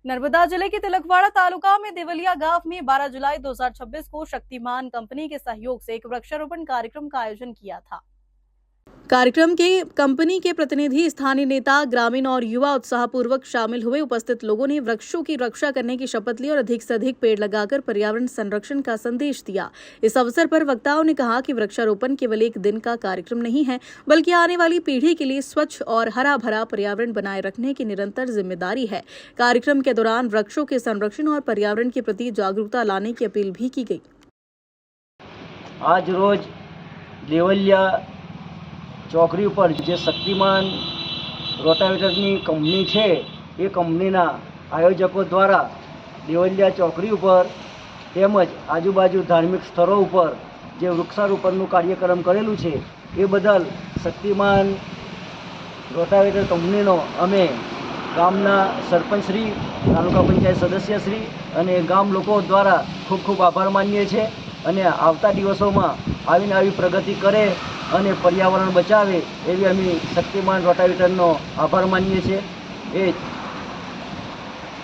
नर्मदा जिले के तिलकवाड़ा तालुका में देवलिया गांव में 12 जुलाई 2026 को शक्तिमान कंपनी के सहयोग से एक वृक्षारोपण कार्यक्रम का आयोजन किया था। कार्यक्रम के कंपनी के प्रतिनिधि, स्थानीय नेता, ग्रामीण और युवा उत्साहपूर्वक शामिल हुए। उपस्थित लोगों ने वृक्षों की रक्षा करने की शपथ ली और अधिक से अधिक पेड़ लगाकर पर्यावरण संरक्षण का संदेश दिया। इस अवसर पर वक्ताओं ने कहा कि वृक्षारोपण केवल एक दिन का कार्यक्रम नहीं है, बल्कि आने वाली पीढ़ी के लिए स्वच्छ और हरा भरा पर्यावरण बनाए रखने की निरंतर जिम्मेदारी है। कार्यक्रम के दौरान वृक्षों के संरक्षण और पर्यावरण के प्रति जागरूकता लाने की अपील भी की गई। आज रोज देवलिया ચોકરી પર જે શક્તિમાન રોટાવેટરની કંપની છે એ કંપનીના આયોજકો દ્વારા દેવલિયા ચોકરી ઉપર તેમજ આજુબાજુ ધાર્મિક સ્થળો ઉપર જે વૃક્ષારોપણનું કાર્યક્રમ કરેલું છે એ બદલ શક્તિમાન રોટાવેટર કંપનીનો અમે ગામના સરપંચશ્રી, તાલુકા પંચાયત સદસ્યશ્રી અને ગામ લોકો દ્વારા ખૂબ ખૂબ આભાર માનીએ છીએ અને આવતા દિવસોમાં આવીને આવી પ્રગતિ કરે અને પર્યાવરણ બચાવે એવી અમે શક્તિમાન રોટાવેટરનો આભાર માનીએ છીએ। એ